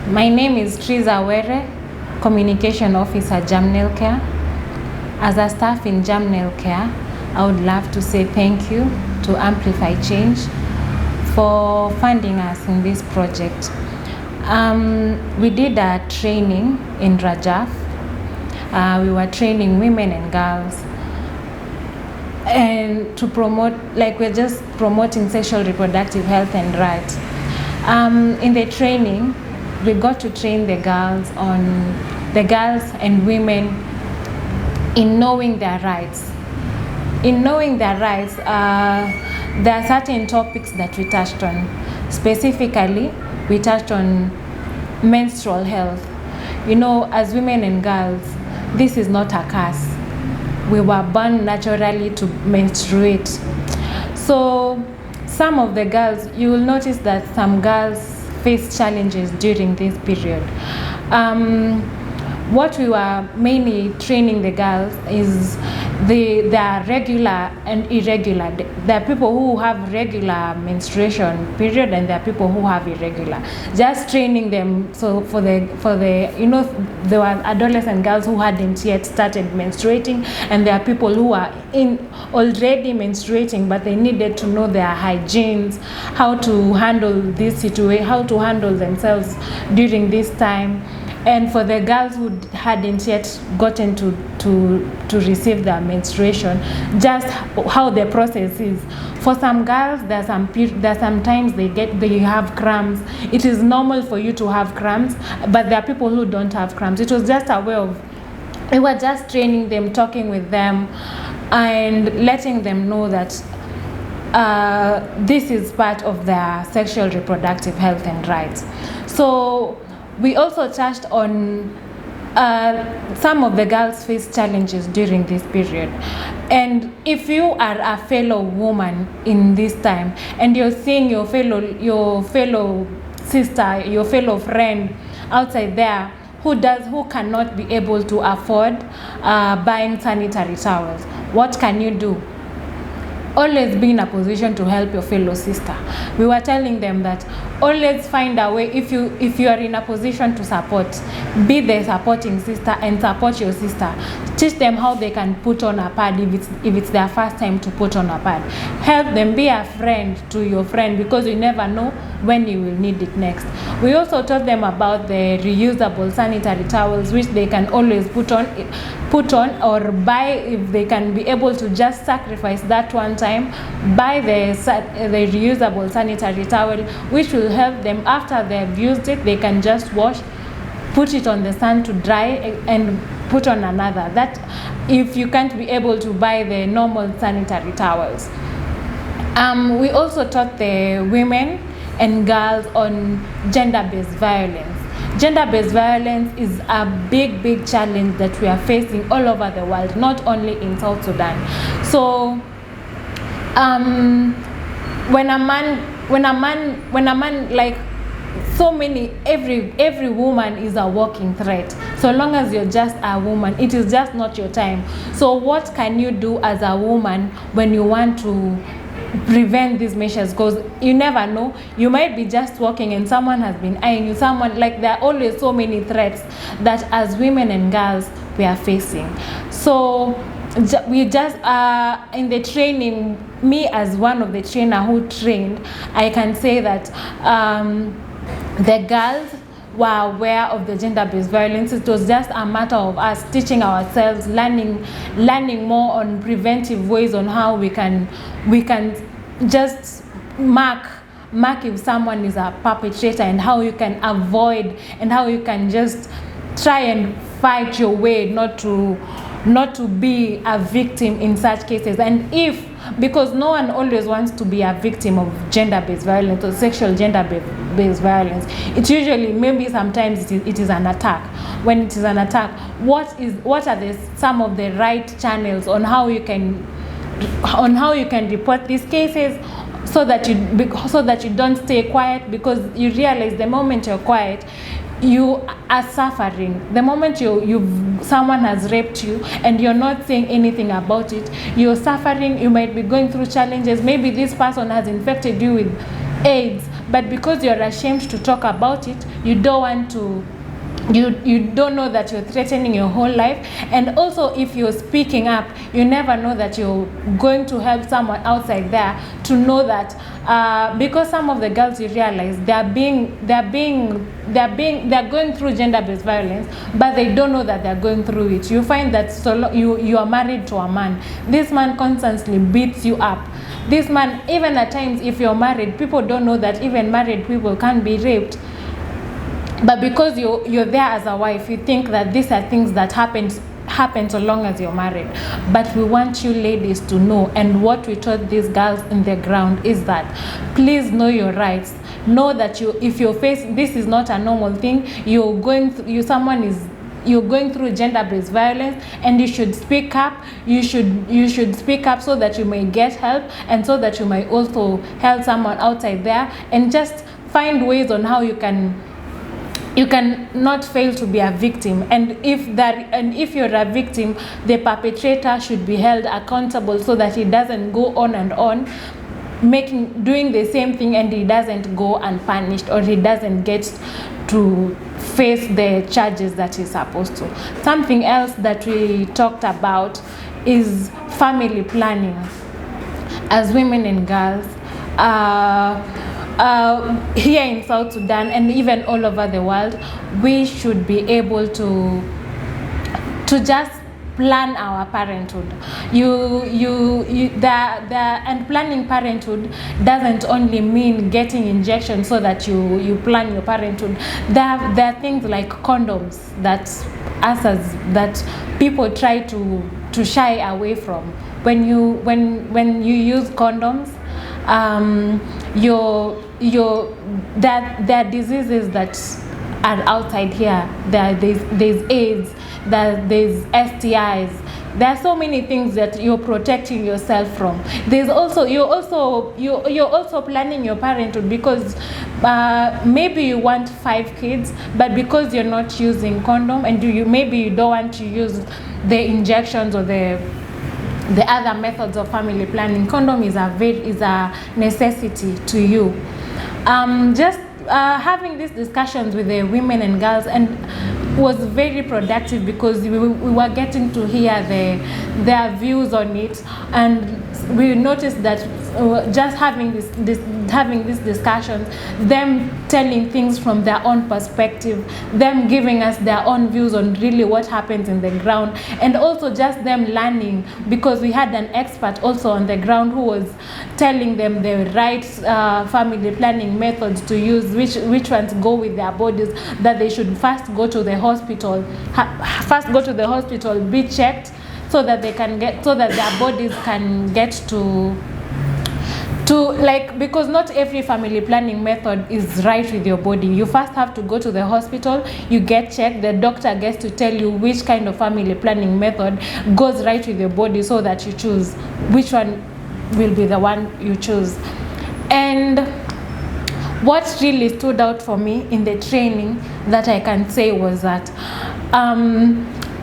My name is Triza Were, Communication Officer, Jamnail Care. As a staff in Jamnail Care, I would love to say thank you to Amplify Change for funding us in this project. We did a training in Rajaf. We were training women and girls, and to promote, like, we're just promoting sexual reproductive health and rights. In the training, we got to train the girls and women in knowing their rights. In knowing their rights, there are certain topics that we touched on. Specifically, we touched on menstrual health. You know, as women and girls, this is not a curse. We were born naturally to menstruate. So some of the girls, you will notice that some girls face challenges during this period. What we were mainly training the girls is there are regular and irregular. There are people who have regular menstruation period, and there are people who have irregular. Just training them. So for the you know, there were adolescent girls who hadn't yet started menstruating, and there are people who are already menstruating, but they needed to know their hygienes, how to handle this situation, how to handle themselves during this time. And for the girls who hadn't yet gotten to receive their menstruation, just how the process is. For some girls, there's sometimes they have cramps. It is normal for you to have cramps, but there are people who don't have cramps. It was just a way of, we were just training them, talking with them, and letting them know that this is part of their sexual reproductive health and rights. So we also touched on some of the girls face challenges during this period. And if you are a fellow woman in this time, and you're seeing your fellow sister, your fellow friend outside there who cannot be able to afford buying sanitary towels, what can you do? Always be in a position to help your fellow sister. We were telling them that always find a way. If you are in a position to support, be the supporting sister and support your sister. Teach them how they can put on a pad if it's their first time to put on a pad. Help them. Be a friend to your friend, because you never know when you will need it next. We also taught them about the reusable sanitary towels, which they can always put on or buy. If they can be able to just sacrifice that one time, buy the reusable sanitary towel, which will help them. After they've used it, they can just wash, put it on the sun to dry, and put on another. That if you can't be able to buy the normal sanitary towels. We also taught the women and girls on gender-based violence. Gender-based violence is a big challenge that we are facing all over the world, not only in South Sudan. So when a man, like, so many, every woman is a walking threat. So long as you're just a woman, it is just not your time. So what can you do as a woman when you want to prevent these measures? Because you never know, you might be just walking and someone has been eyeing you, there are always so many threats that as women and girls we are facing. So we just in the training, me as one of the trainer who trained, I can say that the girls were aware of the gender-based violence. It was just a matter of us teaching ourselves, learning more on preventive ways on how we can just mark if someone is a perpetrator, and how you can avoid, and how you can just try and fight your way not to be a victim in such cases. And because no one always wants to be a victim of gender-based violence or sexual gender-based violence. It's usually, maybe sometimes it is an attack. When it is an attack, what are some of the right channels on how you can report these cases, so that you don't stay quiet? Because you realize the moment you're quiet, you are suffering. The moment someone has raped you and you're not saying anything about it, you're suffering. You might be going through challenges. Maybe this person has infected you with AIDS, but because you're ashamed to talk about it, you don't want to, you don't know that you're threatening your whole life. And also, if you're speaking up, you never know that you're going to help someone outside there to know that, because some of the girls, you realize they're going through gender-based violence, but they don't know that they're going through it. You find that you are married to a man, this man constantly beats you up. This man, even at times, if you're married, people don't know that even married people can be raped. But because you're there as a wife, you think that these are things that happen so long as you're married. But we want you ladies to know, and what we taught these girls in the ground is that please know your rights. Know that if you're facing, this is not a normal thing. You're going through gender-based violence, and you should speak up. You should speak up so that you may get help, and so that you may also help someone outside there, and just find ways on how you can not fail to be a victim. And if you're a victim, the perpetrator should be held accountable so that he doesn't go on and on doing the same thing, and he doesn't go unpunished, or he doesn't get to face the charges that he's supposed to. Something else that we talked about is family planning. As women and girls, here in South Sudan and even all over the world, we should be able to just plan our parenthood. And planning parenthood doesn't only mean getting injections so that you plan your parenthood. There are things like condoms that people try to shy away from. When you use condoms, there are diseases that are outside here. There's AIDS, there's STIs. There are so many things that you're protecting yourself from. You're also planning your parenthood, because maybe you want 5 kids, but because you're not using condom, and maybe you don't want to use the injections or the other methods of family planning, condom is a necessity to you. Just having these discussions with the women and girls was very productive, because we were getting to hear their views on it, and we noticed that just having these discussions, them telling things from their own perspective, them giving us their own views on really what happens in the ground, and also just them learning, because we had an expert also on the ground who was telling them the right family planning methods to use, which ones go with their bodies, that they should first go to the hospital, be checked, so that their bodies can get to because not every family planning method is right with your body. You first have to go to the hospital, you get checked, the doctor gets to tell you which kind of family planning method goes right with your body, so that you choose which one will be the one you choose. And what really stood out for me in the training that I can say was that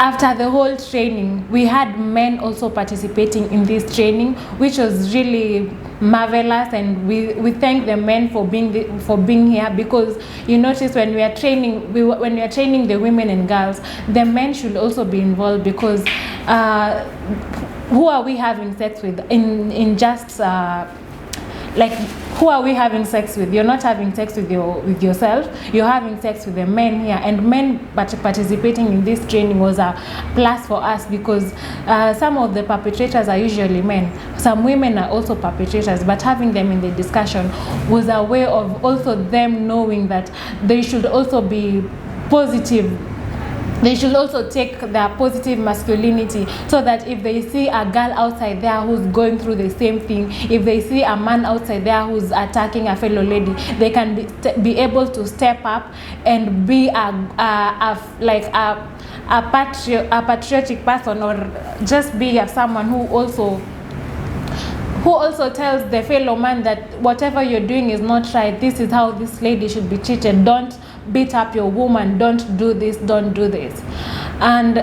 after the whole training, we had men also participating in this training, which was really marvelous, and we thank the men for being here, because you notice when we are training the women and girls, the men should also be involved, because who are we having sex with who are we having sex with? You're not having sex with yourself, you're having sex with the men here. And men participating in this training was a plus for us, because some of the perpetrators are usually men. Some women are also perpetrators, but having them in the discussion was a way of also them knowing that they should also be positive. They should also take their positive masculinity, so that if they see a girl outside there who's going through the same thing, if they see a man outside there who's attacking a fellow lady, they can be able to step up and be a patriotic person, or just be someone who also tells the fellow man that whatever you're doing is not right. This is how this lady should be treated. Don't beat up your woman. Don't do this. Don't do this. And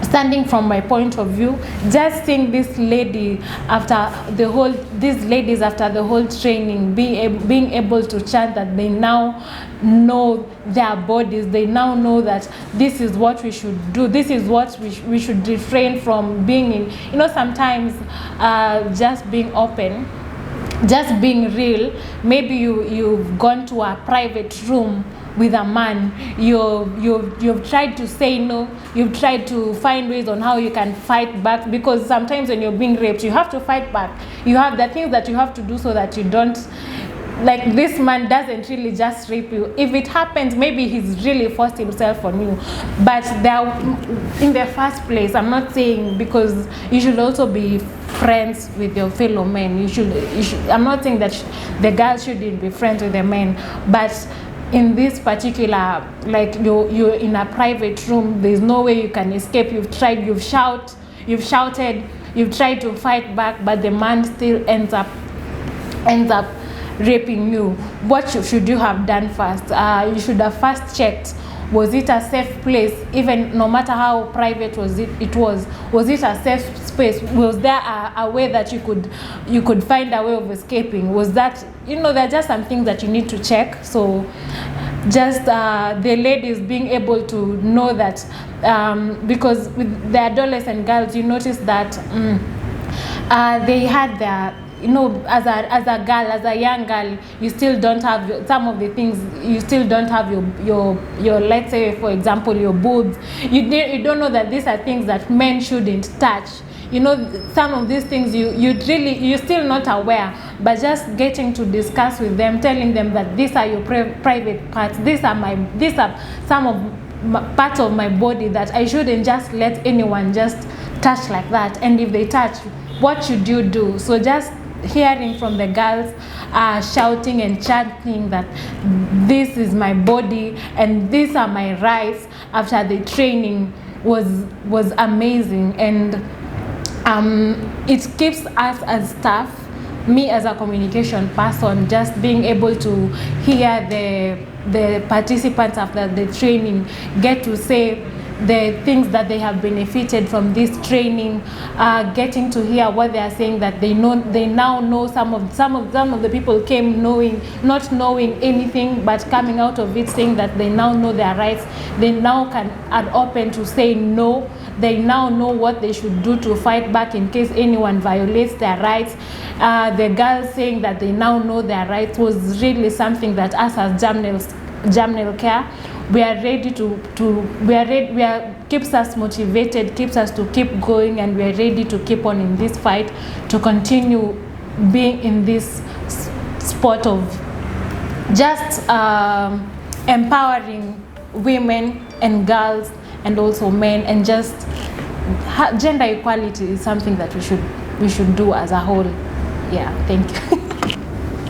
standing from my point of view, just seeing this lady after the whole, these ladies after the whole training being able to chant that they now know their bodies, they now know that this is what we should do, this is what we should refrain from being in. You know, sometimes just being open, just being real. Maybe you've gone to a private room with a man, you've tried to say no, you've tried to find ways on how you can fight back, because sometimes when you're being raped, you have to fight back. You have the things that you have to do so that you don't, like, this man doesn't really just rape you. If it happens, maybe he's really forced himself on you. But there, in the first place, I'm not saying, because you should also be friends with your fellow men. You should I'm not saying that the girls shouldn't be friends with the men, but in this particular, like, you're in a private room, there's no way you can escape. You've tried, you've shouted, you've tried to fight back, but the man still ends up raping you. What should you have done first? You should have first checked, was it a safe place? Even no matter how private was it a safe space? Was there a way that you could find a way of escaping? Was that, you know, there are just some things that you need to check. So just the ladies being able to know that, because with the adolescent girls, you notice that they had their, you know, as a girl, as a young girl, you still don't have some of the things. You still don't have your let's say, for example, your boobs. You don't know that these are things that men shouldn't touch. You know, some of these things you're still not aware, but just getting to discuss with them, telling them that these are your private parts. These are some of parts of my body that I shouldn't just let anyone just touch like that. And if they touch, what should you do? So just hearing from the girls shouting and chanting that this is my body and these are my rights after the training was amazing. And it keeps us as staff, me as a communication person, just being able to hear the participants after the training get to say the things that they have benefited from this training, getting to hear what they are saying, that they now know. Some of the people came not knowing anything, but coming out of it saying that they now know their rights. They now are open to say no. They now know what they should do to fight back in case anyone violates their rights. The girls saying that they now know their rights was really something that us as Jamnel Care, we are ready keeps us motivated, keeps us to keep going, and we are ready to keep on in this fight, to continue being in this sport of just empowering women and girls and also men, and just gender equality is something that we should do as a whole. Yeah, thank you.